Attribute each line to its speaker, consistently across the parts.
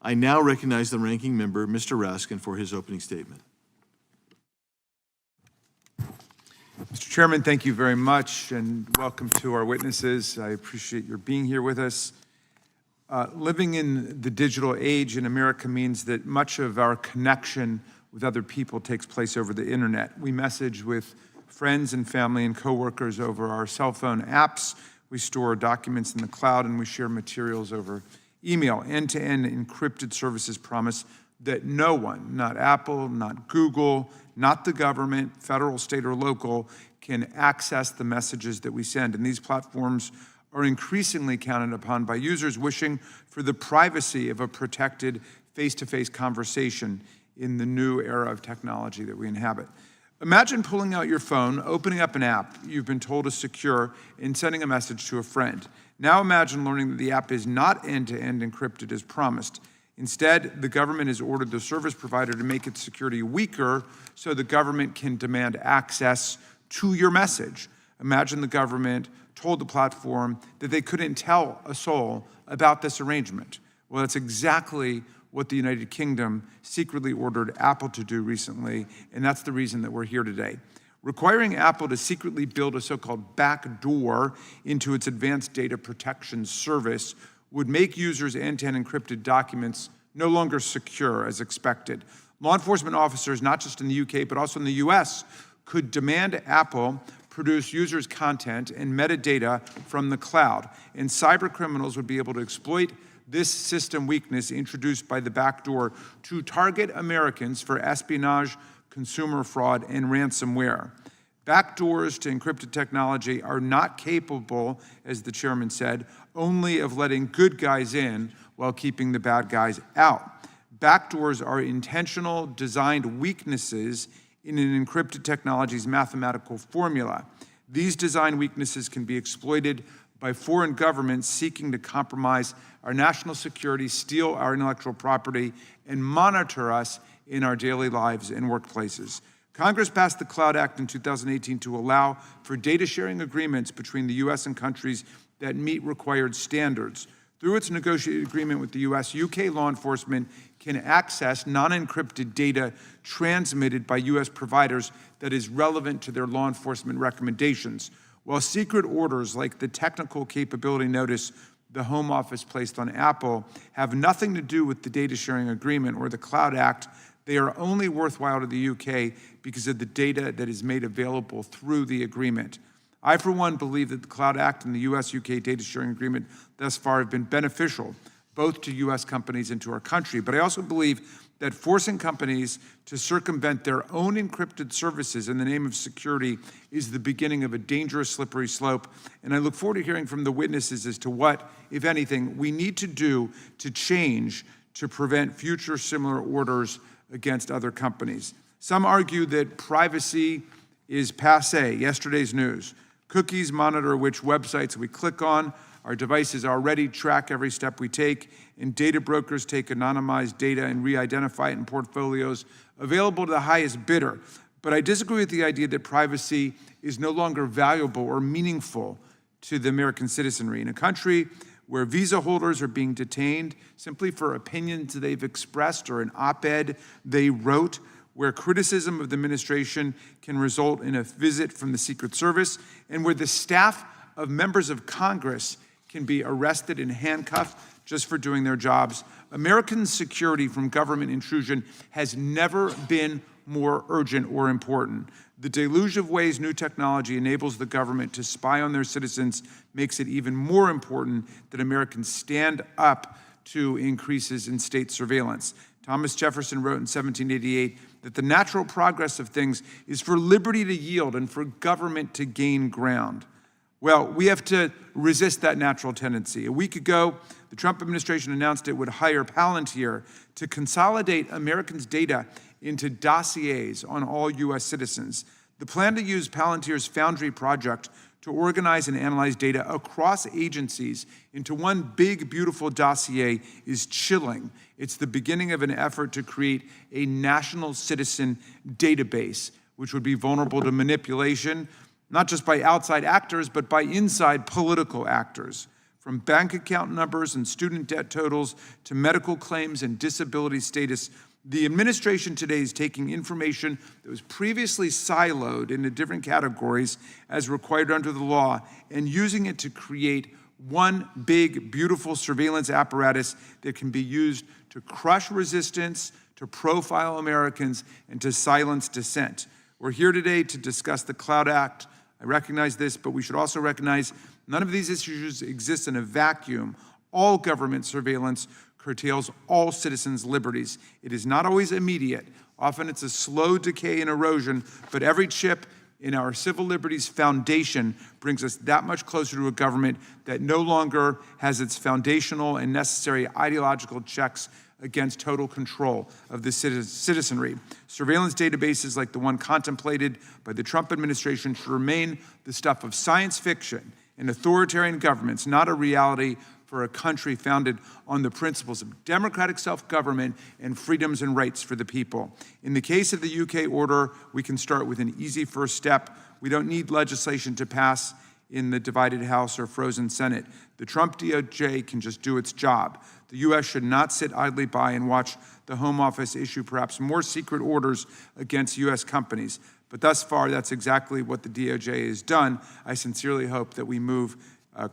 Speaker 1: I now recognize the ranking member, Mr. Raskin, for his opening statement.
Speaker 2: Mr. Chairman, thank you very much, and welcome to our witnesses. I appreciate your being here with us. Living in the digital age in America means that much of our connection with other people takes place over the internet. We message with friends and family and coworkers over our cell phone apps. We store documents in the cloud, and we share materials over email. End-to-end encrypted services promise that no one, not Apple, not Google, not the government, federal, state, or local, can access the messages that we send. And these platforms are increasingly counted upon by users wishing for the privacy of a protected face-to-face conversation in the new era of technology that we inhabit. Imagine pulling out your phone, opening up an app you've been told is secure, and sending a message to a friend. Now imagine learning that the app is not end-to-end encrypted as promised. Instead, the government has ordered the service provider to make its security weaker so the government can demand access to your message. Imagine the government told the platform that they couldn't tell a soul about this arrangement. Well, that's exactly what the United Kingdom secretly ordered Apple to do recently, and that's the reason that we're here today. Requiring Apple to secretly build a so-called backdoor into its advanced data protection service would make users' end-to-end encrypted documents no longer secure as expected. Law enforcement officers, not just in the UK, but also in the US, could demand Apple produce users' content and metadata from the cloud, and cyber criminals would be able to exploit this system weakness introduced by the backdoor to target Americans for espionage, consumer fraud, and ransomware. Backdoors to encrypted technology are not capable, as the chairman said, only of letting good guys in while keeping the bad guys out. Backdoors are intentional, designed weaknesses in an encrypted technology's mathematical formula. These design weaknesses can be exploited by foreign governments seeking to compromise our national security, steal our intellectual property, and monitor us in our daily lives and workplaces. Congress passed the Cloud Act in 2018 to allow for data sharing agreements between the US and countries that meet required standards. Through its negotiated agreement with the US, UK law enforcement can access non-encrypted data transmitted by US providers that is relevant to their law enforcement recommendations, while secret orders like the technical capability notice the Home Office placed on Apple have nothing to do with the data sharing agreement or the Cloud Act. They are only worthwhile to the UK because of the data that is made available through the agreement. I, for one, believe that the Cloud Act and the US-UK data sharing agreement thus far have been beneficial, both to US companies and to our country. But I also believe that forcing companies to circumvent their own encrypted services in the name of security is the beginning of a dangerous, slippery slope. And I look forward to hearing from the witnesses as to what, if anything, we need to do to change to prevent future similar orders against other companies. Some argue that privacy is passé, yesterday's news. Cookies monitor which websites we click on. Our devices already track every step we take, and data brokers take anonymized data and re-identify it in portfolios available to the highest bidder. But I disagree with the idea that privacy is no longer valuable or meaningful to the American citizenry. In a country where visa holders are being detained simply for opinions they've expressed or an op-ed they wrote, where criticism of the administration can result in a visit from the Secret Service, and where the staff of members of Congress can be arrested and handcuffed just for doing their jobs. American security from government intrusion has never been more urgent or important. The deluge of ways new technology enables the government to spy on their citizens makes it even more important that Americans stand up to increases in state surveillance. Thomas Jefferson wrote in 1788 that the natural progress of things is for liberty to yield and for government to gain ground. Well, we have to resist that natural tendency. A week ago, the Trump administration announced it would hire Palantir to consolidate Americans' data into dossiers on all US citizens. The plan to use Palantir's Foundry project to organize and analyze data across agencies into one big, beautiful dossier is chilling. It's the beginning of an effort to create a national citizen database, which would be vulnerable to manipulation, not just by outside actors, but by inside political actors. from bank account numbers and student debt totals to medical claims and disability status. The administration today is taking information that was previously siloed into different categories as required under the law and using it to create one big, beautiful surveillance apparatus that can be used to crush resistance, to profile Americans, and to silence dissent. We're here today to discuss the Cloud Act. I recognize this, but we should also recognize none of these issues exist in a vacuum. All government surveillance curtails all citizens' liberties. It is not always immediate. Often it's a slow decay and erosion, but every chip in our civil liberties foundation brings us that much closer to a government that no longer has its foundational and necessary ideological checks against total control of the citizenry. Surveillance databases like the one contemplated by the Trump administration should remain the stuff of science fiction and authoritarian governments, not a reality for a country founded on the principles of democratic self-government and freedoms and rights for the people. In the case of the UK order, we can start with an easy first step. We don't need legislation to pass in the divided House or frozen Senate. The Trump DOJ can just do its job. The U.S. should not sit idly by and watch the Home Office issue perhaps more secret orders against U.S. companies. But thus far, that's exactly what the DOJ has done. I sincerely hope that we move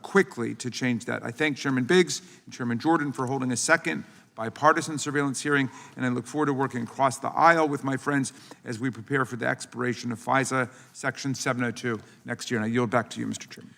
Speaker 2: quickly to change that. I thank Chairman Biggs and Chairman Jordan for holding a second bipartisan surveillance hearing, and I look forward to working across the aisle with my friends as we prepare for the expiration of FISA Section 702 next year. And I yield back to you, Mr. Chairman.